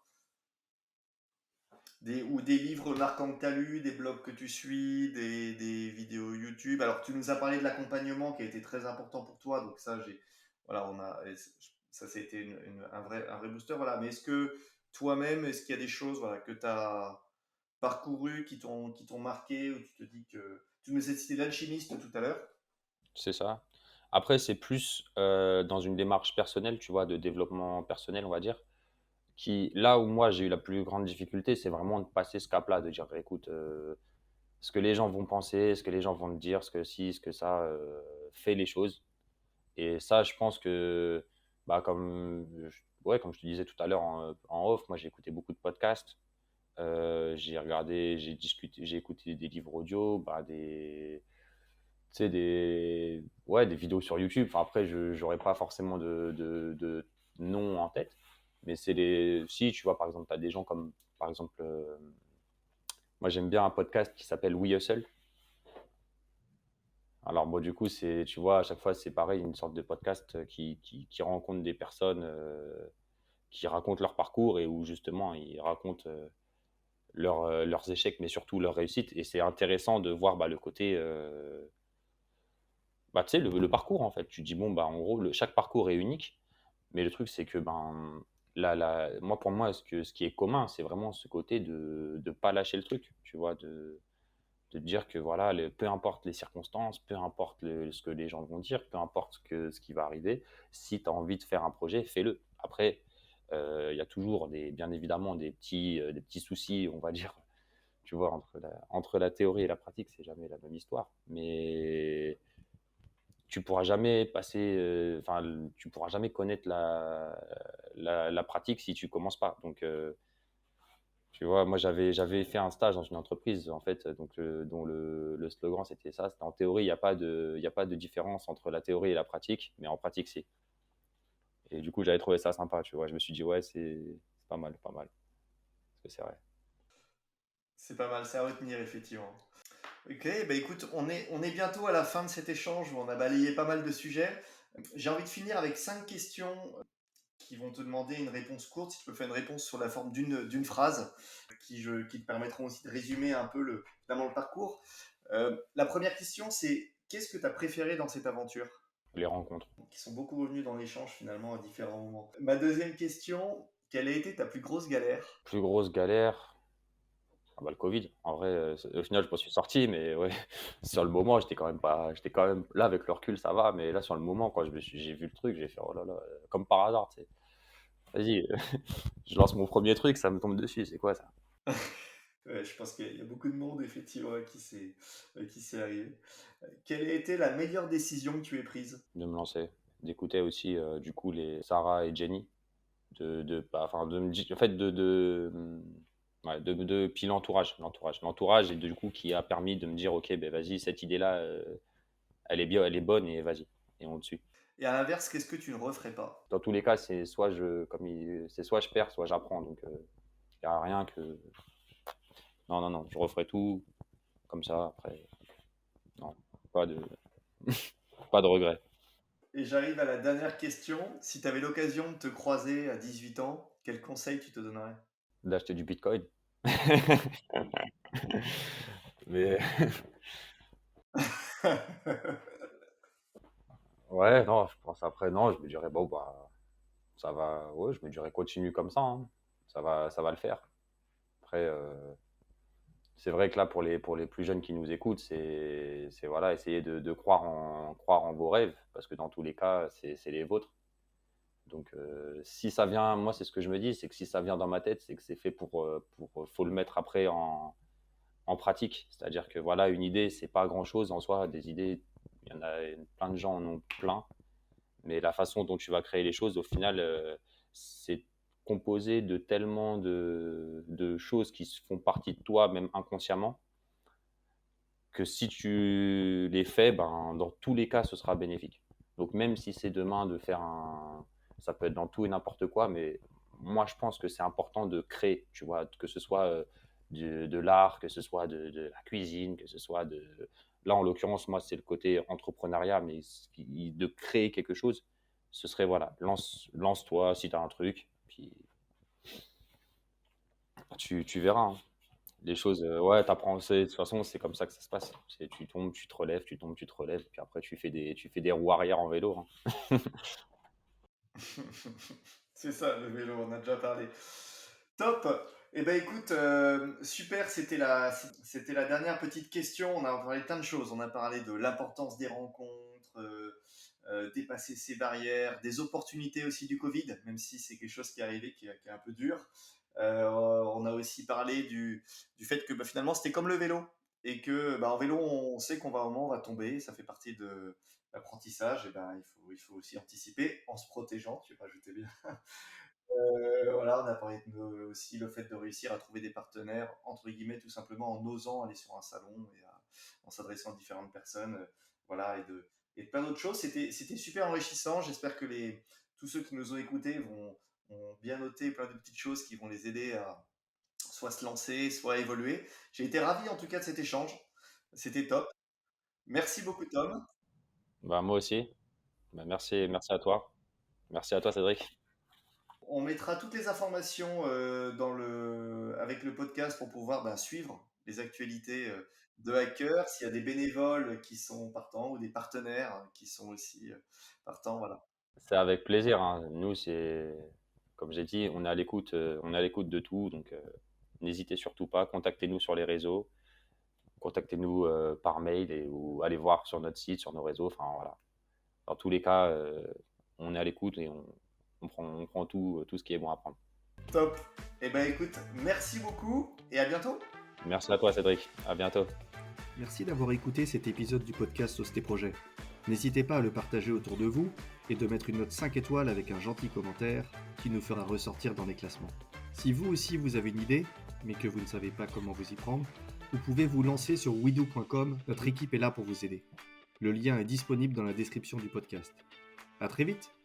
Ou des livres marquants que tu as lus, des blogs que tu suis, des vidéos YouTube. Alors, tu nous as parlé de l'accompagnement qui a été très important pour toi, donc ça, voilà, ça, c'était un vrai booster, voilà. Mais est-ce que toi-même, est-ce qu'il y a des choses, voilà, que tu as parcourues qui t'ont marqué, ou tu te dis que tu nous as cité l'alchimiste tout à l'heure? C'est ça. Après, c'est plus dans une démarche personnelle, tu vois, de développement personnel, on va dire. Là où moi j'ai eu la plus grande difficulté, c'est vraiment de passer ce cap-là, de dire: «Bah, écoute, ce que les gens vont penser, ce que les gens vont te dire, ce que ci, ce que ça, fais les choses». Et ça, je pense que, bah, comme je te disais tout à l'heure en off, moi j'ai écouté beaucoup de podcasts, j'ai regardé, j'ai écouté des livres audio, bah, tu sais, ouais, des vidéos sur YouTube. Enfin, après, je n'aurais pas forcément de nom en tête, mais si, tu vois, par exemple, tu as des gens comme, par exemple, moi j'aime bien un podcast qui s'appelle We Hustle. Alors, bon, du coup, tu vois, à chaque fois, c'est pareil, une sorte de podcast qui rencontre des personnes qui racontent leur parcours et où justement, ils racontent leurs échecs, mais surtout leurs réussites. Et c'est intéressant de voir bah, le côté, bah, tu sais, le parcours, en fait. Tu dis, bon, bah, en gros, chaque parcours est unique, mais le truc, c'est que, ben, moi, pour moi, ce qui est commun, c'est vraiment ce côté de ne pas lâcher le truc, tu vois, de dire que voilà, peu importe les circonstances, peu importe ce que les gens vont dire, peu importe ce qui va arriver, si tu as envie de faire un projet, fais-le. Après, il y a toujours bien évidemment des petits soucis, on va dire, tu vois, entre la théorie et la pratique, c'est jamais la même histoire. Mais tu pourras jamais tu pourras jamais connaître la pratique si tu commences pas. Donc, tu vois, moi j'avais fait un stage dans une entreprise en fait, donc dont le slogan c'était ça, c'était en théorie il y a pas de différence entre la théorie et la pratique, mais en pratique si. Et du coup j'avais trouvé ça sympa, tu vois, je me suis dit ouais c'est pas mal, pas mal, parce que c'est vrai. C'est pas mal, c'est à retenir effectivement. Ok, bah écoute, on est bientôt à la fin de cet échange où on a balayé pas mal de sujets. J'ai envie de finir avec 5 questions qui vont te demander une réponse courte. Si tu peux faire une réponse sur la forme d'une phrase qui te permettront aussi de résumer un peu finalement le parcours. La première question, c'est qu'est-ce que tu as préféré dans cette aventure? Les rencontres. Qui sont beaucoup revenus dans l'échange finalement à différents moments. Ma deuxième question, quelle a été ta plus grosse galère? Plus grosse galère, ah bah, le Covid. En vrai, au final je m'en suis sorti, mais ouais, sur le moment j'étais quand même là avec le recul ça va, mais là sur le moment quand j'ai vu le truc, j'ai fait oh là là, comme par hasard, tu sais. Vas-y, je lance mon premier truc, ça me tombe dessus, c'est quoi ça? Ouais, je pense qu'il y a beaucoup de monde effectivement qui s'est arrivé. Quelle a été la meilleure décision que tu aies prise? De me lancer, d'écouter aussi du coup les Sarah et Jenny. de me dire, en fait, ouais, puis l'entourage, et du coup, qui a permis de me dire, ok, ben vas-y, cette idée-là, elle est bien, elle est bonne, et vas-y, et on le suit. Et à l'inverse, qu'est-ce que tu ne referais pas? Dans tous les cas, c'est soit je perds, soit j'apprends. Donc, il n'y a rien que. Non, non, non, je referai tout comme ça. Après, non, pas de, pas de regret. Et j'arrive à la dernière question. Si tu avais l'occasion de te croiser à 18 ans, quel conseil tu te donnerais? D'acheter du Bitcoin. Mais ouais, non, je pense après, non, je me dirais, bon, bah, ça va, ouais, je me dirais, continue comme ça, hein. Ça va le faire. Après, c'est vrai que là, pour les plus jeunes qui nous écoutent, voilà, essayer de croire en vos rêves, parce que dans tous les cas, c'est les vôtres. Donc, si ça vient, moi, c'est ce que je me dis, c'est que si ça vient dans ma tête, c'est que c'est fait faut le mettre après en pratique. C'est-à-dire que voilà, une idée, c'est pas grand-chose en soi. Des idées, il y en a plein de gens en ont plein, mais la façon dont tu vas créer les choses, au final, c'est composé de tellement de choses qui font partie de toi, même inconsciemment, que si tu les fais, ben, dans tous les cas, ce sera bénéfique. Donc même si c'est demain de faire ça peut être dans tout et n'importe quoi, mais moi je pense que c'est important de créer, tu vois, que ce soit de l'art, que ce soit de la cuisine, que ce soit là en l'occurrence, moi c'est le côté entrepreneuriat, mais de créer quelque chose, ce serait voilà, lance-toi si tu as un truc, puis tu verras, hein. Les choses, ouais, t'apprends, de toute façon, c'est comme ça que ça se passe. Tu tombes, tu te relèves, tu tombes, tu te relèves, puis après, tu fais des roues arrière en vélo, hein. C'est ça, le vélo, on a déjà parlé. Top! Eh ben écoute, super, c'était la dernière petite question. On a parlé de plein de choses. On a parlé de l'importance des rencontres, dépasser ses barrières, des opportunités aussi du Covid, même si c'est quelque chose qui est arrivé, qui est un peu dur. On a aussi parlé du fait que bah, finalement c'était comme le vélo et que bah, en vélo on sait qu'on va un moment on va tomber, ça fait partie de l'apprentissage et ben il faut aussi anticiper en se protégeant, tu vas rajouter bien. Voilà, on a parlé aussi le fait de réussir à trouver des partenaires entre guillemets tout simplement en osant aller sur un salon et en s'adressant à différentes personnes, voilà et de plein d'autres choses. C'était super enrichissant. J'espère que tous ceux qui nous ont écoutés vont bien noter plein de petites choses qui vont les aider à soit se lancer, soit évoluer. J'ai été ravi en tout cas de cet échange. C'était top. Merci beaucoup Tom. Bah, moi aussi. Bah, merci à toi. Merci à toi, Cédric. On mettra toutes les informations avec le podcast pour pouvoir bah, suivre les actualités de Hacker. S'il y a des bénévoles qui sont partants ou des partenaires qui sont aussi partants, voilà. C'est avec plaisir, hein. Nous, comme j'ai dit, on est à l'écoute de tout, donc n'hésitez surtout pas, contactez-nous sur les réseaux, contactez-nous par mail ou allez voir sur notre site, sur nos réseaux, enfin voilà. Dans tous les cas, on est à l'écoute et on prend tout ce qui est bon à prendre. Top. Eh ben écoute, merci beaucoup et à bientôt. Merci à toi, Cédric. À bientôt. Merci d'avoir écouté cet épisode du podcast Osté Projet. N'hésitez pas à le partager autour de vous et de mettre une note 5 étoiles avec un gentil commentaire qui nous fera ressortir dans les classements. Si vous aussi vous avez une idée, mais que vous ne savez pas comment vous y prendre, vous pouvez vous lancer sur widoo.com, notre équipe est là pour vous aider. Le lien est disponible dans la description du podcast. À très vite!